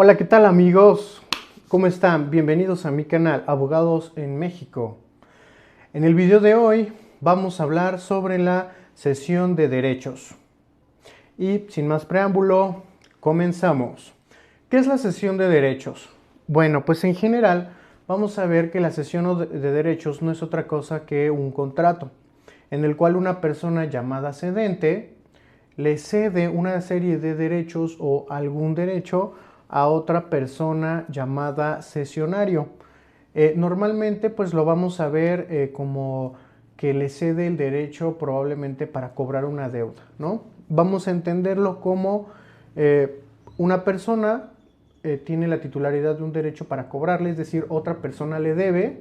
Hola, ¿qué tal amigos? ¿Cómo están? Bienvenidos a mi canal Abogados en México. En el video de hoy vamos a hablar sobre la cesión de derechos. Y sin más preámbulo, comenzamos. ¿Qué es la cesión de derechos? Bueno, pues en general vamos a ver que la cesión de derechos no es otra cosa que un contrato, en el cual una persona llamada cedente le cede una serie de derechos o algún derecho a otra persona llamada cesionario. Normalmente pues lo vamos a ver como que le cede el derecho probablemente para cobrar una deuda, ¿no? Vamos a entenderlo como una persona tiene la titularidad de un derecho para cobrarle, es decir, otra persona le debe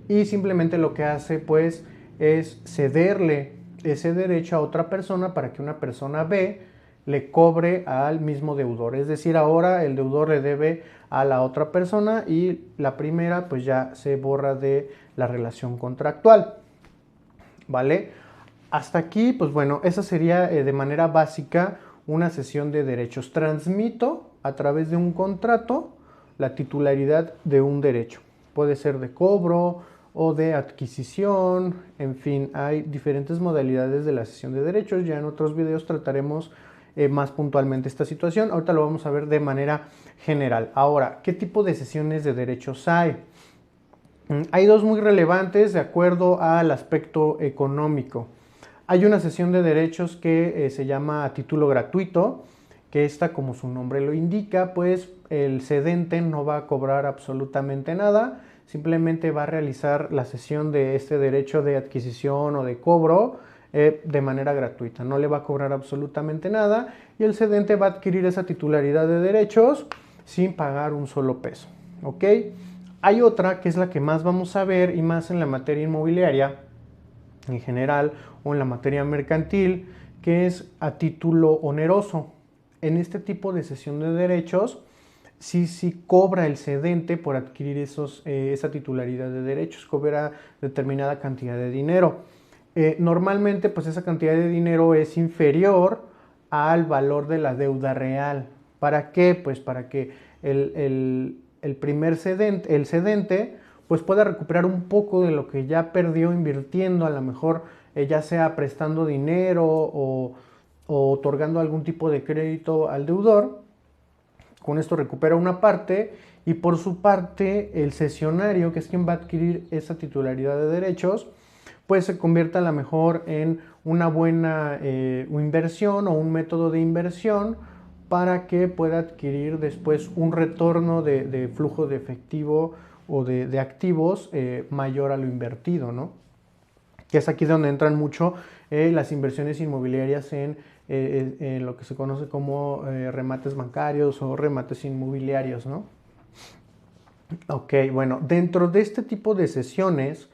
y simplemente lo que hace pues es cederle ese derecho a otra persona para que una persona B le cobre al mismo deudor. Es decir, ahora el deudor le debe a la otra persona y la primera pues ya se borra de la relación contractual. ¿Vale? Hasta aquí, pues bueno, esa sería de manera básica una cesión de derechos. Transmito a través de un contrato la titularidad de un derecho. Puede ser de cobro o de adquisición, en fin, hay diferentes modalidades de la cesión de derechos. Ya en otros videos trataremos más puntualmente esta situación. Ahorita lo vamos a ver de manera general. Ahora, ¿qué tipo de cesiones de derechos hay? Hay dos muy relevantes de acuerdo al aspecto económico. Hay una cesión de derechos que se llama a título gratuito, que esta, como su nombre lo indica, pues el cedente no va a cobrar absolutamente nada, simplemente va a realizar la cesión de este derecho de adquisición o de cobro de manera gratuita, no le va a cobrar absolutamente nada y el cedente va a adquirir esa titularidad de derechos sin pagar un solo peso, ¿ok? Hay otra que es la que más vamos a ver y más en la materia inmobiliaria en general o en la materia mercantil, que es a título oneroso. En este tipo de cesión de derechos, sí cobra el cedente por adquirir esa titularidad de derechos, cobra determinada cantidad de dinero. Normalmente, pues esa cantidad de dinero es inferior al valor de la deuda real. ¿Para qué? Pues para que el primer cedente, el cedente, pues pueda recuperar un poco de lo que ya perdió invirtiendo, a lo mejor ya sea prestando dinero o otorgando algún tipo de crédito al deudor. Con esto recupera una parte y por su parte el cesionario, que es quien va a adquirir esa titularidad de derechos, pues se convierta a lo mejor en una buena inversión o un método de inversión para que pueda adquirir después un retorno de flujo de efectivo o de activos mayor a lo invertido, ¿no? Que es aquí donde entran mucho las inversiones inmobiliarias en lo que se conoce como remates bancarios o remates inmobiliarios, ¿no? Ok, bueno, dentro de este tipo de sesiones,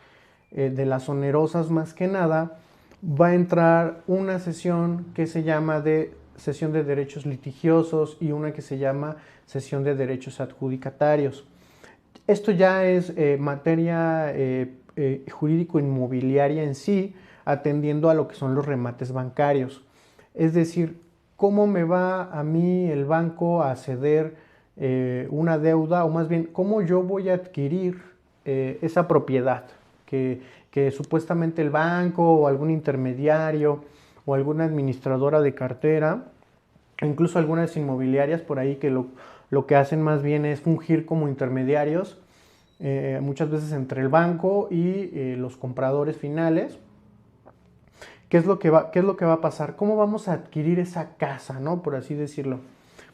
de las onerosas más que nada, va a entrar una sesión que se llama de sesión de derechos litigiosos y una que se llama sesión de derechos adjudicatarios. Esto ya es materia jurídico-inmobiliaria en sí, atendiendo a lo que son los remates bancarios. Es decir, cómo me va a mí el banco a ceder una deuda, o más bien, cómo yo voy a adquirir esa propiedad que supuestamente el banco o algún intermediario o alguna administradora de cartera, incluso algunas inmobiliarias por ahí que lo que hacen más bien es fungir como intermediarios, muchas veces entre el banco y los compradores finales. ¿Qué es lo que va a pasar? ¿Cómo vamos a adquirir esa casa, ¿no? Por así decirlo.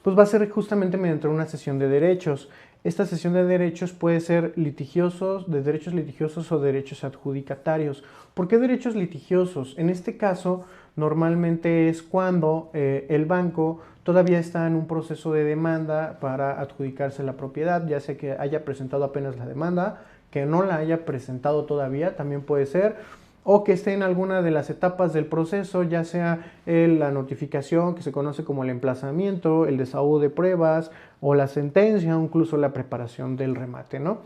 Pues va a ser justamente mediante una cesión de derechos. Esta cesión de derechos puede ser litigiosos, de derechos litigiosos o derechos adjudicatarios. ¿Por qué derechos litigiosos? En este caso, normalmente es cuando el banco todavía está en un proceso de demanda para adjudicarse la propiedad, ya sea que haya presentado apenas la demanda, que no la haya presentado todavía, también puede ser, o que esté en alguna de las etapas del proceso, ya sea la notificación que se conoce como el emplazamiento, el desahogo de pruebas o la sentencia o incluso la preparación del remate, ¿no?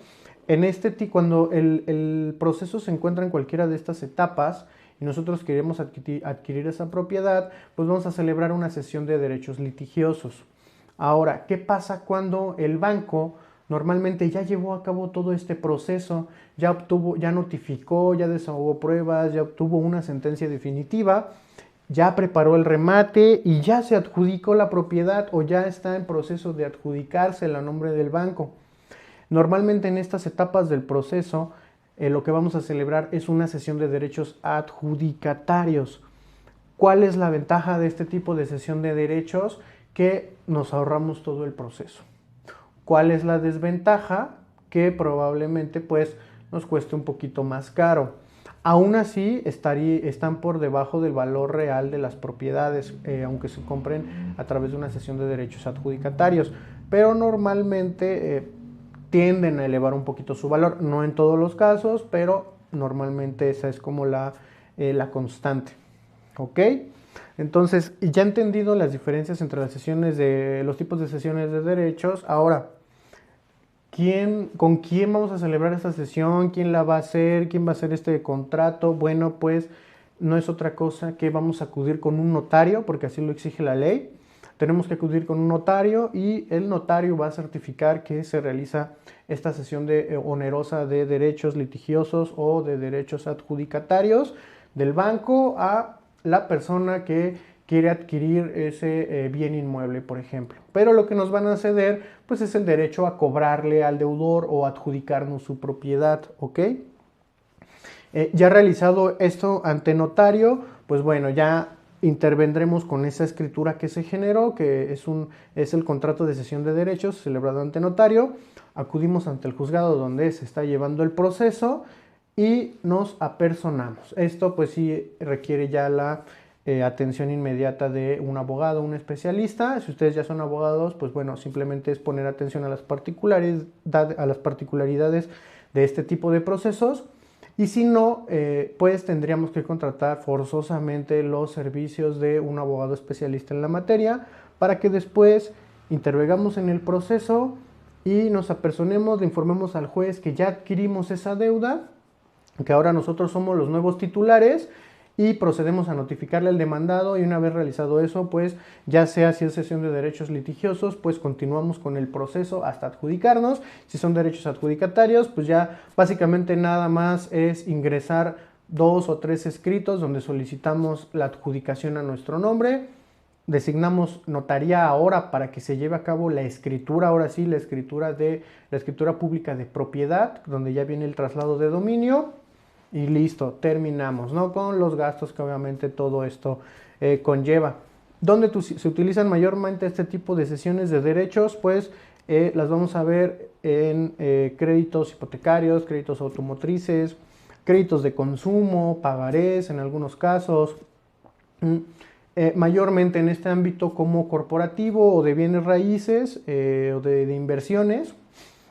Cuando el proceso se encuentra en cualquiera de estas etapas y nosotros queremos adquirir esa propiedad, pues vamos a celebrar una sesión de derechos litigiosos. Ahora, ¿qué pasa cuando el banco normalmente ya llevó a cabo todo este proceso, ya obtuvo, ya notificó, ya desahogó pruebas, ya obtuvo una sentencia definitiva, ya preparó el remate y ya se adjudicó la propiedad o ya está en proceso de adjudicarse a nombre del banco? Normalmente en estas etapas del proceso lo que vamos a celebrar es una cesión de derechos adjudicatarios. ¿Cuál es la ventaja de este tipo de cesión de derechos? Que nos ahorramos todo el proceso. ¿Cuál es la desventaja? Que probablemente pues nos cueste un poquito más caro. Aún así están por debajo del valor real de las propiedades, aunque se compren a través de una cesión de derechos adjudicatarios, pero normalmente tienden a elevar un poquito su valor, no en todos los casos, pero normalmente esa es como la constante. ¿Ok? Entonces, ya he entendido las diferencias entre los tipos de cesiones de derechos. Ahora, ¿con quién vamos a celebrar esta sesión? ¿Quién la va a hacer? ¿Quién va a hacer este contrato? Bueno, pues no es otra cosa que vamos a acudir con un notario, porque así lo exige la ley. Tenemos que acudir con un notario y el notario va a certificar que se realiza esta cesión onerosa de derechos litigiosos o de derechos adjudicatarios del banco a la persona que quiere adquirir ese bien inmueble, por ejemplo. Pero lo que nos van a ceder, pues es el derecho a cobrarle al deudor o adjudicarnos su propiedad, ¿ok? Ya realizado esto ante notario, pues bueno, ya intervendremos con esa escritura que se generó, que es el contrato de cesión de derechos celebrado ante notario. Acudimos ante el juzgado donde se está llevando el proceso y nos apersonamos. Esto pues sí requiere ya la atención inmediata de un abogado, un especialista. Si ustedes ya son abogados, pues bueno, simplemente es poner atención a las particularidades de este tipo de procesos. Y si no, pues tendríamos que contratar forzosamente los servicios de un abogado especialista en la materia para que después intervengamos en el proceso y nos apersonemos, le informemos al juez que ya adquirimos esa deuda, que ahora nosotros somos los nuevos titulares, y procedemos a notificarle al demandado, y una vez realizado eso, pues ya sea si es cesión de derechos litigiosos, pues continuamos con el proceso hasta adjudicarnos. Si son derechos adjudicatarios, pues ya básicamente nada más es ingresar 2 o 3 escritos donde solicitamos la adjudicación a nuestro nombre, designamos notaría ahora para que se lleve a cabo la escritura, ahora sí, la escritura pública de propiedad, donde ya viene el traslado de dominio. Y listo, terminamos, ¿no? Con los gastos que obviamente todo esto conlleva. ¿Dónde se utilizan mayormente este tipo de cesiones de derechos? Pues las vamos a ver en créditos hipotecarios, créditos automotrices, créditos de consumo, pagarés en algunos casos. Mayormente en este ámbito como corporativo o de bienes raíces o de inversiones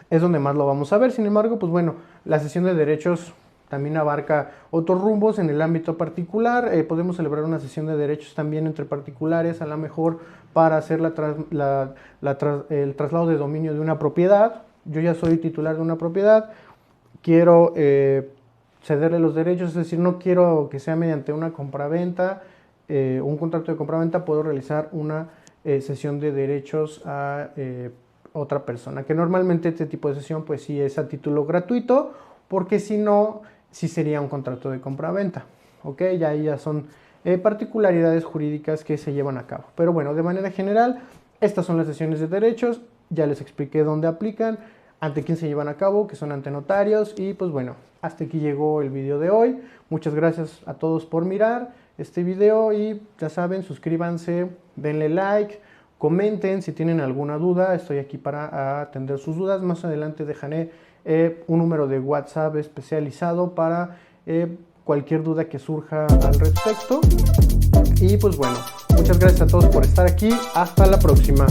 es donde más lo vamos a ver. Sin embargo, pues bueno, la cesión de derechos también abarca otros rumbos en el ámbito particular. Podemos celebrar una cesión de derechos también entre particulares, a lo mejor para hacer el traslado de dominio de una propiedad. Yo ya soy titular de una propiedad, quiero cederle los derechos, es decir, no quiero que sea mediante una compraventa, un contrato de compraventa, puedo realizar una cesión de derechos a otra persona, que normalmente este tipo de cesión pues sí es a título gratuito, porque si no, sí sería un contrato de compraventa, ¿ok? Ya son particularidades jurídicas que se llevan a cabo. Pero bueno, de manera general, estas son las cesiones de derechos, ya les expliqué dónde aplican, ante quién se llevan a cabo, que son ante notarios, y pues bueno, hasta aquí llegó el video de hoy. Muchas gracias a todos por mirar este video y ya saben, suscríbanse, denle like, comenten si tienen alguna duda, estoy aquí para atender sus dudas. Más adelante dejaré un número de WhatsApp especializado para cualquier duda que surja al respecto. Y pues bueno, muchas gracias a todos por estar aquí. Hasta la próxima.